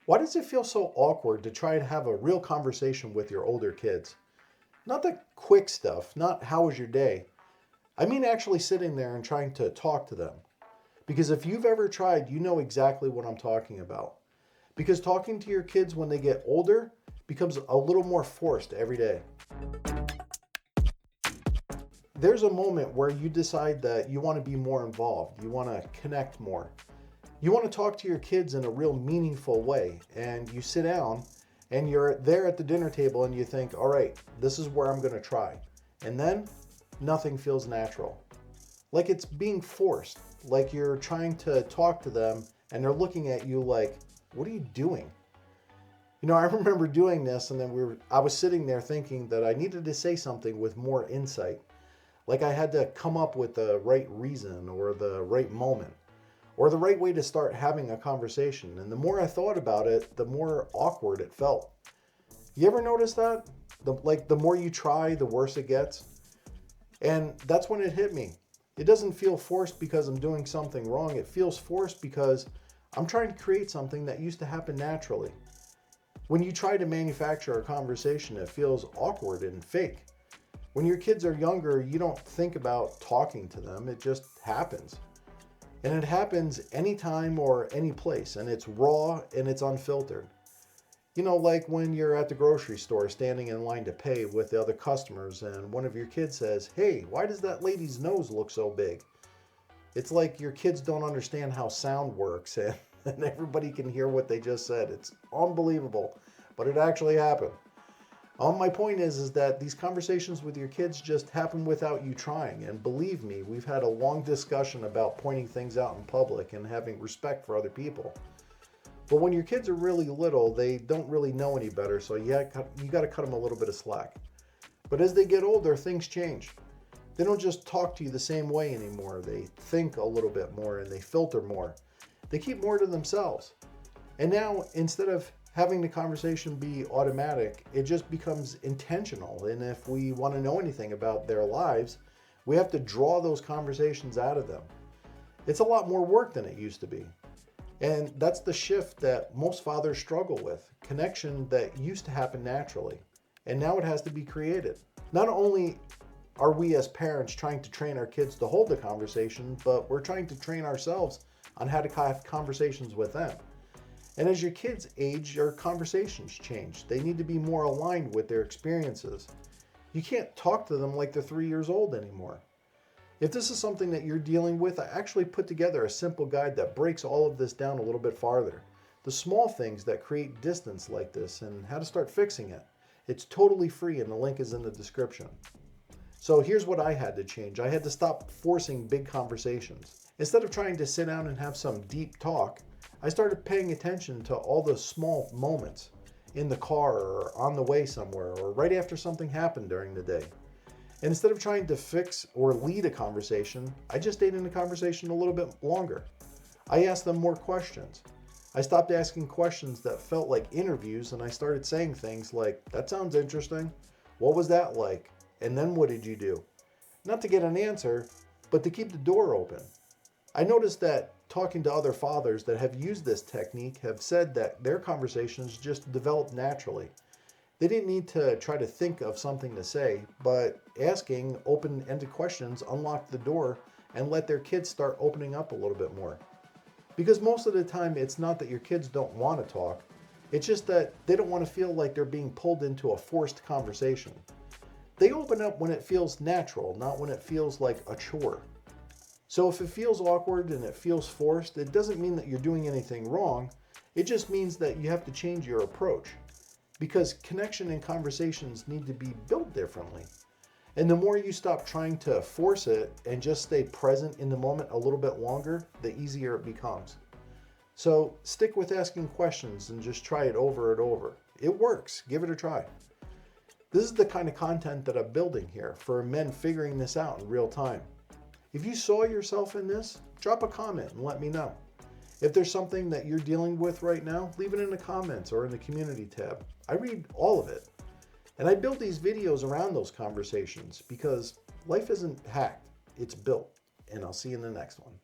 Why does it feel so awkward to try to have a real conversation with your older kids? Not the quick stuff, not how was your day. I mean actually sitting there and trying to talk to them. Because if you've ever tried, you know exactly what I'm talking about. Because talking to your kids when they get older becomes a little more forced every day. There's a moment where you decide that you want to be more involved, you want to connect more. You want to talk to your kids in a real meaningful way, and you sit down and you're there at the dinner table and you think, all right, this is where I'm going to try. And then nothing feels natural. Like it's being forced, like you're trying to talk to them and they're looking at you like, what are you doing? I remember doing this and then I was sitting there thinking that I needed to say something with more insight. Like I had to come up with the right reason or the right moment or the right way to start having a conversation. And the more I thought about it, the more awkward it felt. You ever notice that? The more you try, the worse it gets. And that's when it hit me. It doesn't feel forced because I'm doing something wrong. It feels forced because I'm trying to create something that used to happen naturally. When you try to manufacture a conversation, it feels awkward and fake. When your kids are younger, you don't think about talking to them. It just happens. And it happens anytime or any place, and it's raw and it's unfiltered. Like when you're at the grocery store standing in line to pay with the other customers, and one of your kids says, "Hey, why does that lady's nose look so big?" It's like your kids don't understand how sound works, and everybody can hear what they just said. It's unbelievable, but it actually happened. My point is that these conversations with your kids just happen without you trying. And believe me, we've had a long discussion about pointing things out in public and having respect for other people. But when your kids are really little, they don't really know any better, so you got to cut them a little bit of slack. But as they get older, things change. They don't just talk to you the same way anymore. They think a little bit more and they filter more. They keep more to themselves. And now, instead of having the conversation be automatic, it just becomes intentional. And if we want to know anything about their lives, we have to draw those conversations out of them. It's a lot more work than it used to be. And that's the shift that most fathers struggle with. Connection that used to happen naturally. And now it has to be created. Not only are we as parents trying to train our kids to hold the conversation, but we're trying to train ourselves on how to have conversations with them. And as your kids age, your conversations change. They need to be more aligned with their experiences. You can't talk to them like they're 3 years old anymore. If this is something that you're dealing with, I actually put together a simple guide that breaks all of this down a little bit farther. The small things that create distance like this and how to start fixing it. It's totally free and the link is in the description. So here's what I had to change. I had to stop forcing big conversations. Instead of trying to sit down and have some deep talk, I started paying attention to all the small moments in the car or on the way somewhere or right after something happened during the day. And instead of trying to fix or lead a conversation, I just stayed in the conversation a little bit longer. I asked them more questions. I stopped asking questions that felt like interviews and I started saying things like, "That sounds interesting. What was that like? And then what did you do?" Not to get an answer, but to keep the door open. I noticed that talking to other fathers that have used this technique have said that their conversations just developed naturally. They didn't need to try to think of something to say, but asking open-ended questions unlocked the door and let their kids start opening up a little bit more. Because most of the time, it's not that your kids don't want to talk, it's just that they don't want to feel like they're being pulled into a forced conversation. They open up when it feels natural, not when it feels like a chore. So if it feels awkward and it feels forced, it doesn't mean that you're doing anything wrong. It just means that you have to change your approach. Because connection and conversations need to be built differently. And the more you stop trying to force it and just stay present in the moment a little bit longer, the easier it becomes. So stick with asking questions and just try it over and over. It works. Give it a try. This is the kind of content that I'm building here for men figuring this out in real time. If you saw yourself in this, drop a comment and let me know. If there's something that you're dealing with right now, leave it in the comments or in the community tab. I read all of it. And I build these videos around those conversations because life isn't hacked, it's built. And I'll see you in the next one.